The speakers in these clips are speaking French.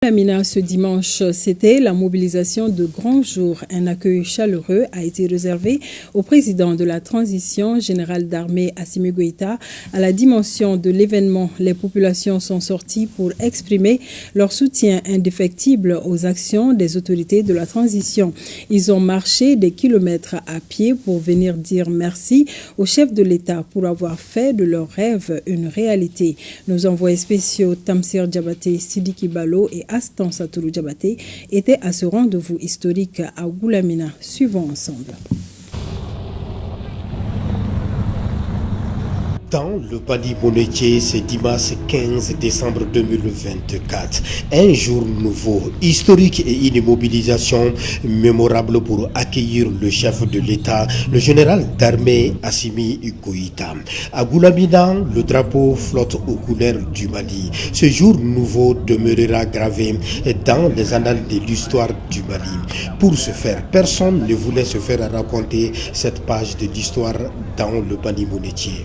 Amina, ce dimanche, c'était la mobilisation de grands jours. Un accueil chaleureux a été réservé au président de la transition, général d'armée Assimi Goïta. À la dimension de l'événement, les populations sont sorties pour exprimer leur soutien indéfectible aux actions des autorités de la transition. Ils ont marché des kilomètres à pied pour venir dire merci au chef de l'État pour avoir fait de leurs rêves une réalité. Nos envoyés spéciaux Tamsir Diabaté, Sidiki Balo et Astan Satourou Diabaté étaient à ce rendez-vous historique à Goulamina. Suivons ensemble. Dans le Bali Monetier, c'est dimanche 15 décembre 2024. Un jour nouveau, historique et une mobilisation mémorable pour accueillir le chef de l'État, le général d'armée Assimi Goïta. À Goulamina, le drapeau flotte aux couleurs du Mali. Ce jour nouveau demeurera gravé dans les annales de l'histoire du Mali. Pour ce faire, personne ne voulait se faire raconter cette page de l'histoire dans le Bali Monetier.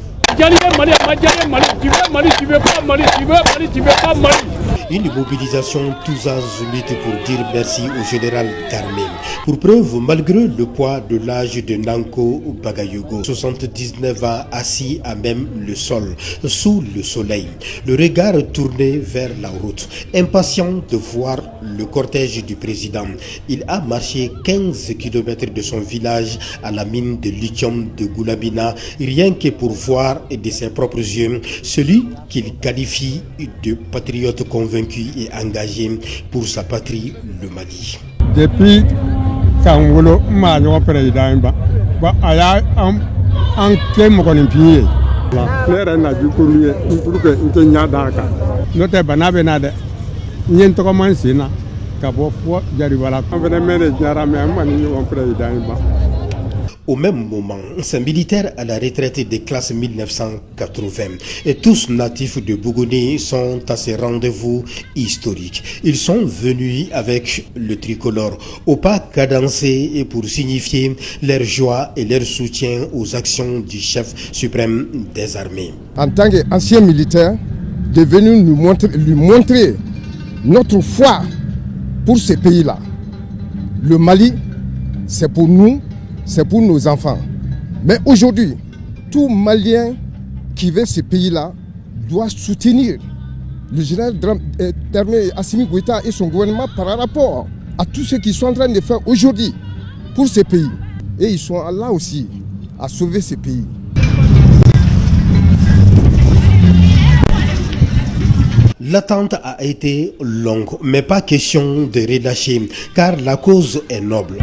Une mobilisation tous azimuts pour dire merci au général d'armée. Pour preuve, malgré le poids de l'âge de Nanko Bagayogo, 79 ans assis à même le sol, sous le soleil, le regard tourné vers la route, impatient de voir le cortège du président. Il a marché 15 km de son village à la mine de lithium de Goulamina, rien que pour voir de ses propres yeux celui qu'il qualifie de patriote convaincu et engagé pour sa patrie, le Mali. Depuis Kangolo Mayo président aya en kem konimpiye la fleur na du courrier pour que ntenya daka note banabe na de nyento commencer na kabo fo jari wala on venait mere jara me amani on président. Au même moment, ces militaires à la retraite des classes 1980 et tous natifs de Bougouni sont à ces rendez-vous historiques. Ils sont venus avec le tricolore au pas cadencé et pour signifier leur joie et leur soutien aux actions du chef suprême des armées. En tant qu'ancien militaire, de venir lui montrer notre foi pour ces pays-là. Le Mali, c'est pour nous. C'est pour nos enfants. Mais aujourd'hui, tout Malien qui veut ce pays-là doit soutenir le général d'armée Assimi Goïta et son gouvernement par rapport à tout ce qu'ils sont en train de faire aujourd'hui pour ce pays. Et ils sont là aussi à sauver ce pays. L'attente a été longue, mais pas question de relâcher, car la cause est noble.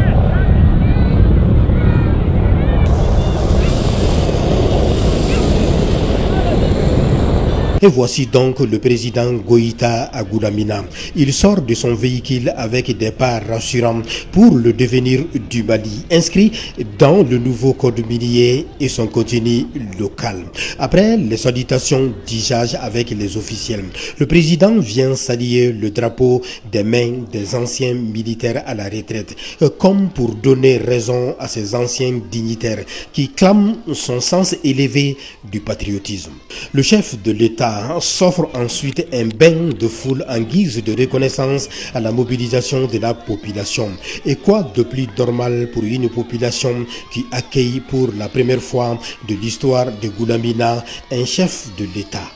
Et voici donc le président Goïta à Goulamina. Il sort de son véhicule avec des pas rassurants pour le devenir du Mali, inscrit dans le nouveau code minier et son contenu local. Après les salutations d'usage avec les officiels, le président vient saluer le drapeau des mains des anciens militaires à la retraite, comme pour donner raison à ces anciens dignitaires qui clament son sens élevé du patriotisme. Le chef de l'État s'offre ensuite un bain de foule en guise de reconnaissance à la mobilisation de la population. Et quoi de plus normal pour une population qui accueille pour la première fois de l'histoire de Goulamina un chef de l'État.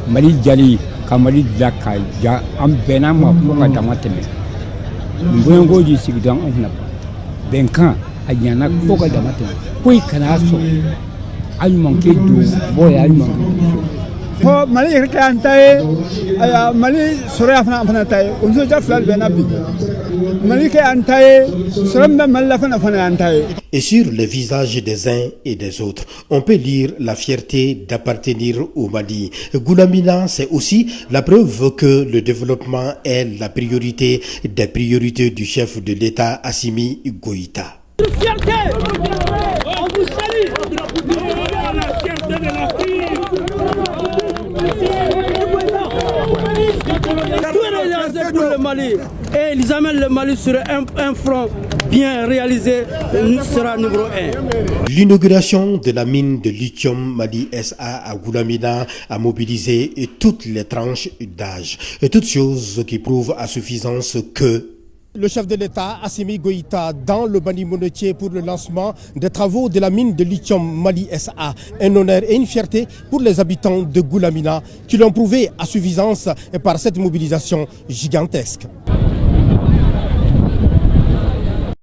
Mali Jali, Kamali Daka, Ambenama, Poka Damateme. Ngoyongo du Sigdan Onap. Benkan ayana poka damate poi kanaso ay manke do boy ay manke po Mali ke antaye aya Mali sore afana taye unso jafal benabi Mali ke antaye sore Mali afana antaye. Et sur les visages des uns et des autres, on peut lire la fierté d'appartenir au Mali. Goulamina, c'est aussi la preuve que le développement est la priorité des priorités du chef de l'État Assimi Goïta. Fierté, on vous salue. La fierté de la fille. Tout est réalisé pour le Mali et ils amènent le Mali sur un front bien réalisé sera numéro 1. L'inauguration de la mine de lithium Mali SA à Goulamina a mobilisé toutes les tranches d'âge. Toutes choses qui prouvent à suffisance que le chef de l'État, Assimi Goïta, dans le Bani Monotier pour le lancement des travaux de la mine de lithium Mali SA. Un honneur et une fierté pour les habitants de Goulamina qui l'ont prouvé à suffisance par cette mobilisation gigantesque.